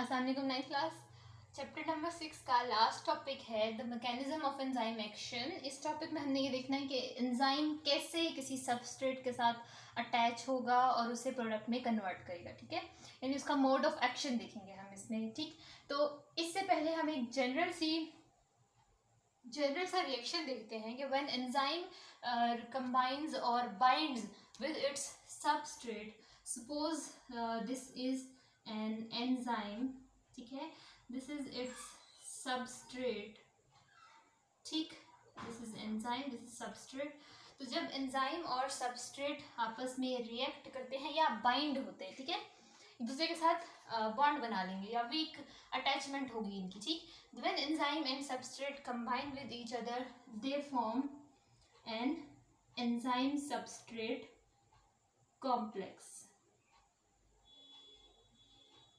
अस्सलाम वालेकुम। Ninth class chapter number 6 का लास्ट टॉपिक है the mechanism of enzyme action. इस टॉपिक में हमने ये देखना है कि एंजाइम कैसे किसी सबस्ट्रेट के साथ अटैच होगा और उसे प्रोडक्ट में कन्वर्ट करेगा। ठीक है, यानी उसका मोड ऑफ एक्शन देखेंगे हम इसमें। ठीक, तो इससे पहले हम एक जनरल सा रिएक्शन देखते हैं कि व्हेन एंजाइम कंबाइंस और binds with its substrate, suppose this is an enzyme, ठीक है, दिस इज इट्स सबस्ट्रेट, ठीक, this is enzyme, this is substrate. तो जब एंजाइम और सबस्ट्रेट आपस में रिएक्ट करते हैं या बाइंड होते हैं, ठीक है, एक दूसरे के साथ बॉन्ड बना लेंगे या वीक अटैचमेंट होगी इनकी, ठीक, when enzyme and substrate combine with each other they form an enzyme substrate complex.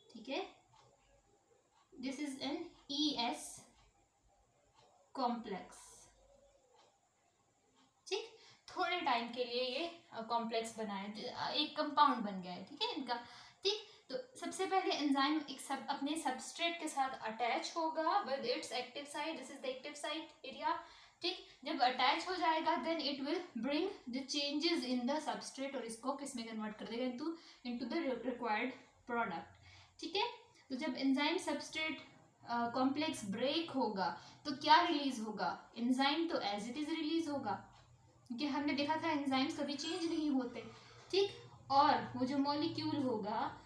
ठीक है, this is an ES complex. ठीक, थोड़े टाइम के लिए ये कॉम्प्लेक्स बना है, एक कंपाउंड बन गया है, ठीक है इनका। ठीक, तो सबसे पहले एंजाइम अपने सबस्ट्रेट के साथ अटैच होगा with its active site, this is the active site area. ठीक, जब अटैच हो जाएगा then it will bring the changes in the substrate और इसको किस में कन्वर्ट कर देगा, इनटू द रिक्वायर्ड प्रोडक्ट। ठीक है, तो जब एंजाइम सबस्ट्रेट कॉम्प्लेक्स ब्रेक होगा तो क्या रिलीज होगा, एंजाइम तो एज इट इज रिलीज होगा, क्योंकि हमने देखा था एंजाइम्स कभी चेंज नहीं होते। ठीक, और वो जो मॉलिक्यूल होगा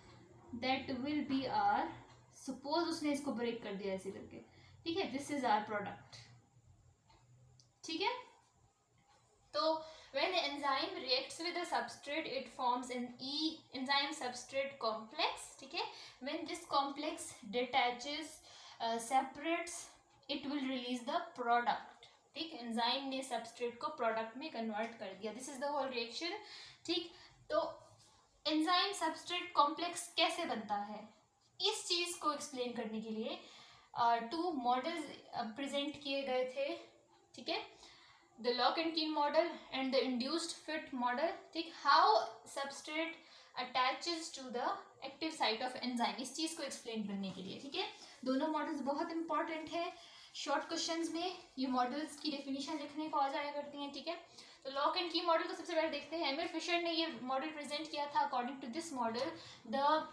that will be R, suppose उसने इसको ब्रेक कर दिया ऐसे करके, ठीक है, दिस इज आर प्रोडक्ट। ठीक है, तो when the enzyme reacts with the substrate it forms an enzyme substrate complex। ठीक है, when this complex detaches, separates, it will release the product। ठीक, एंजाइम ने सबस्ट्रेट को प्रोडक्ट में कन्वर्ट कर दिया, this is the whole reaction. ठीक, तो एंजाइम सबस्ट्रेट कॉम्प्लेक्स कैसे बनता है, इस चीज को एक्सप्लेन करने के लिए टू मॉडल्स प्रेजेंट किए गए थे। ठीक है, the lock and key model and the induced fit model। ठीक, how substrate attaches to the active site of enzyme, इस चीज को एक्सप्लेन करने के लिए। ठीक है, दोनों मॉडल्स बहुत इंपॉर्टेंट है, शॉर्ट क्वेश्चंस में ये मॉडल्स की डेफिनेशन लिखने को आ जाया करती हैं। ठीक है, तो लॉक एंड की मॉडल को सबसे पहले देखते हैं। एमिर फिशर ने ये मॉडल प्रेजेंट किया था। According to this model the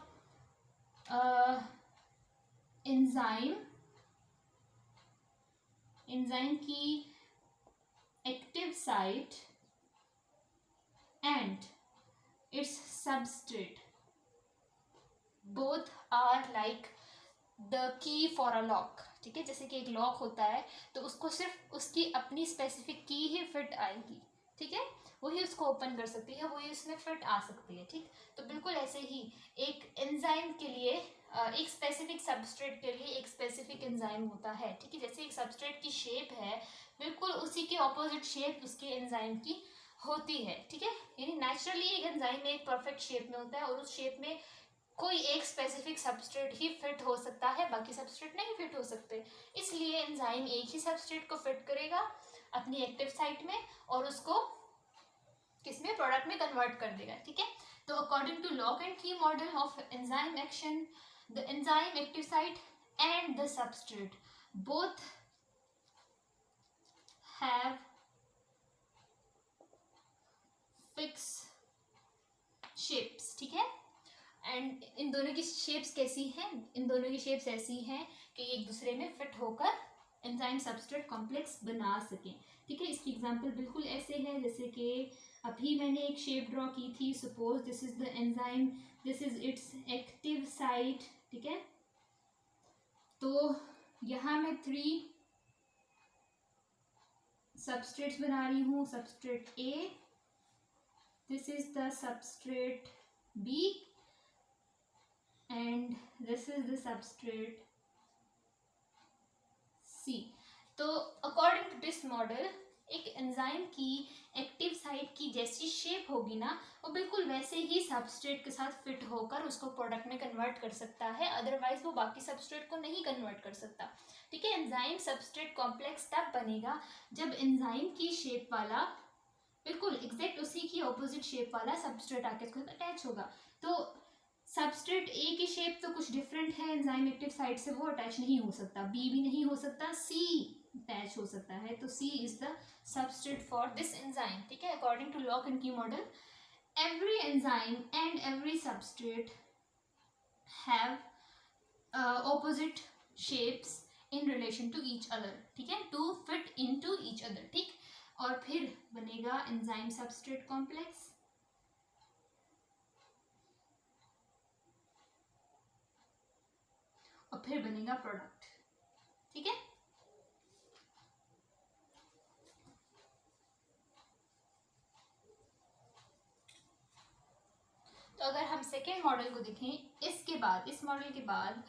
enzyme की active site and its substrate both are like the key for a lock। ठीक है, जैसे कि एक लॉक होता है तो उसको सिर्फ उसकी अपनी स्पेसिफिक की ही फिट आएगी। ठीक है, वही उसको ओपन कर सकती है, वही उसमें फिट आ सकती है। ठीक, तो बिल्कुल ऐसे ही एक एंजाइम के लिए एक स्पेसिफिक सबस्ट्रेट के लिए एक स्पेसिफिक एंजाइम होता है। ठीक है, जैसे एक सबस्ट्रेट की शेप है बिल्कुल उसी के ऑपोजिट शेप उसके एंजाइम की होती है। ठीक है, यानी नेचुरली एक एंजाइम एक परफेक्ट शेप में होता है और उस शेप में कोई एक स्पेसिफिक सबस्ट्रेट ही फिट हो सकता है, बाकी सबस्ट्रेट नहीं फिट हो सकते। इसलिए एंजाइम एक ही सबस्ट्रेट को फिट करेगा अपनी एक्टिव साइट में और उसको किसमें, प्रोडक्ट में कन्वर्ट कर देगा। ठीक है, तो according to lock and key model of enzyme action, the enzyme active site and the substrate both have fixed shapes। ठीक है, एंड इन दोनों की शेप्स कैसी हैं, इन दोनों की शेप्स ऐसी हैं कि एक दूसरे में फिट होकर एंजाइम सबस्ट्रेट कॉम्प्लेक्स बना सकें। ठीक है, इसकी एग्जांपल बिल्कुल ऐसे है जैसे कि अभी मैंने एक शेप ड्रॉ की थी। Suppose this is the enzyme, this is it's active site. ठीक है, तो यहाँ मैं 3 सबस्ट्रेट्स बना रही हूँ। Substrate A, this is the substrate B and this is the substrate C। तो अकॉर्डिंग टू दिस मॉडल एक एंजाइम की एक्टिव साइट की जैसी शेप होगी ना, वो बिल्कुल वैसे ही सबस्ट्रेट के साथ फिट होकर उसको प्रोडक्ट में कन्वर्ट कर सकता है, अदरवाइज वो बाकी सबस्ट्रेट को नहीं कन्वर्ट कर सकता। ठीक है, एंजाइम सबस्ट्रेट कॉम्प्लेक्स तब बनेगा जब एंजाइम की शेप वाला बिल्कुल एग्जैक्ट उसी की ऑपोजिट शेप वाला सबस्ट्रेट आके इसके साथ अटैच होगा। तो सबस्ट्रेट ए की शेप तो कुछ डिफरेंट है एंजाइम एक्टिव साइट से, वो अटैच नहीं हो सकता, बी भी नहीं हो सकता, सी अटैच हो सकता है, तो C is the substrate for this enzyme, ठीक है। According to lock and key model, every enzyme and every substrate have opposite shapes in relation to each other, ठीक है, to fit into each other, ठीक। और फिर बनेगा enzyme substrate complex, और फिर बनेगा प्रोडक्ट, ठीक है। तो अगर हम सेकेंड मॉडल को देखें, इसके बाद, इस मॉडल के बाद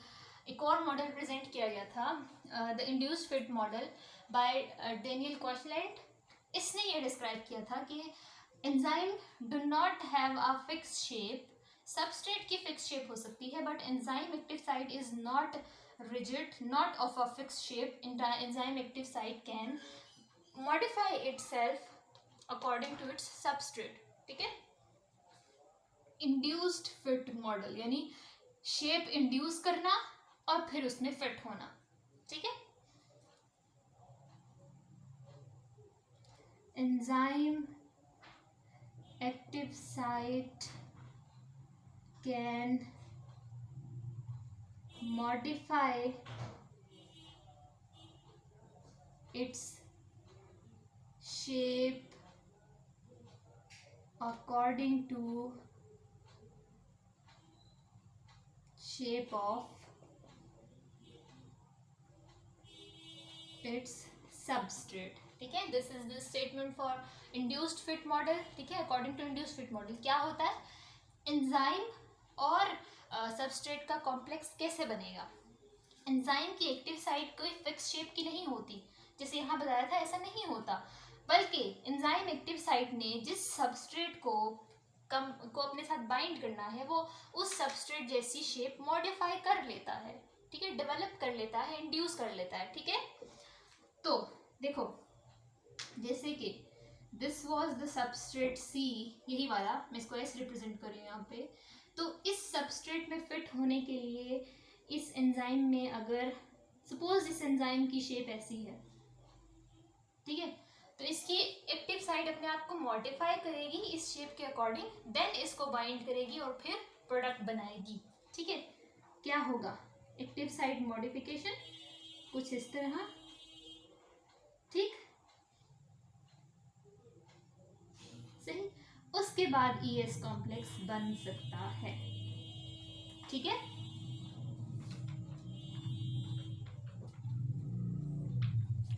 एक और मॉडल प्रेजेंट किया गया था, the induced fit model by Daniel Koshland. इसने ये डिस्क्राइब किया था कि enzyme do not have a fix shape, substrate की फिक्स शेप हो सकती है but enzyme active site is not rigid, not of a fixed shape. Enzyme active site can modify itself according to its substrate, ठीक है। Induced fit model यानी shape induce करना और फिर उसमें फिट होना, ठीक है। Enzyme active site can modify its shape according to shape of its substrate, ठीक है। This is the statement for induced fit model, ठीक है। According to induced fit model क्या होता है, एंजाइम और सबस्ट्रेट का कॉम्प्लेक्स कैसे बनेगा। एंजाइम की एक्टिव साइट कोई फिक्स शेप की नहीं होती, जैसे यहाँ बताया था ऐसा नहीं होता, बल्कि एंजाइम एक्टिव साइट ने जिस सबस्ट्रेट को अपने साथ बाइंड करना है वो उस सबस्ट्रेट जैसी शेप मॉडिफाई कर लेता है, ठीक है, डेवलप कर लेता है, इंड्यूस कर लेता है, ठीक है। तो देखो, जैसे कि this was the substrate see, यही वाला, मैं इसको ऐसे रिप्रेजेंट कर रही हूँ यहाँ पे। तो इस सबस्ट्रेट में फिट होने के लिए इस एंजाइम में, अगर सपोज इस एंजाइम की शेप ऐसी है, ठीक है, तो इसकी एक्टिव साइट अपने आप को मॉडिफाई करेगी इस शेप के अकॉर्डिंग, देन इसको बाइंड करेगी और फिर प्रोडक्ट बनाएगी, ठीक है। क्या होगा, एक्टिव साइट मॉडिफिकेशन कुछ इस तरह, ठीक, सही। उसके बाद ES कॉम्प्लेक्स बन सकता है, ठीक है।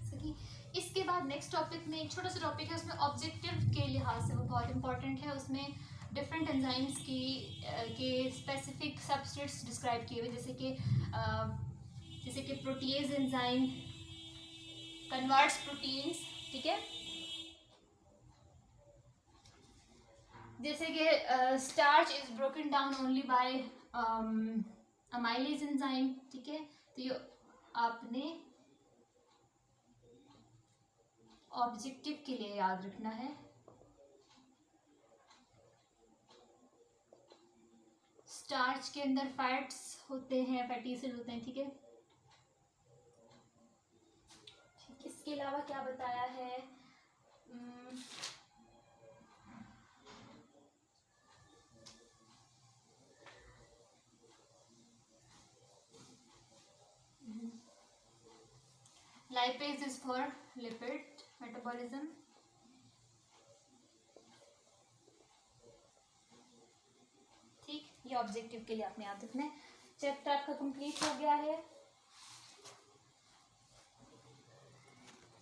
सही। इसके बाद नेक्स्ट टॉपिक में एक छोटा सा टॉपिक है, उसमें ऑब्जेक्टिव के लिहाज से वो बहुत इंपॉर्टेंट है, उसमें डिफरेंट एंजाइम्स की के स्पेसिफिक सबस्ट्रेट्स डिस्क्राइब किए हुए, जैसे कि प्रोटीएज एंजाइम कन्वर्ट्स प्रोटीन्स, ठीक है, जैसे कि starch is broken down only by amylase enzyme, ठीक है। तो ये आपने ऑब्जेक्टिव के लिए याद रखना है। स्टार्च के अंदर फैट्स होते हैं, फैटी एसिड होते हैं, ठीक है। इसके अलावा क्या बताया है, lipase is for lipid metabolism, ठीक, ये ऑब्जेक्टिव के लिए आपने याद रखना है। चैप्टर आपका कंप्लीट हो गया है।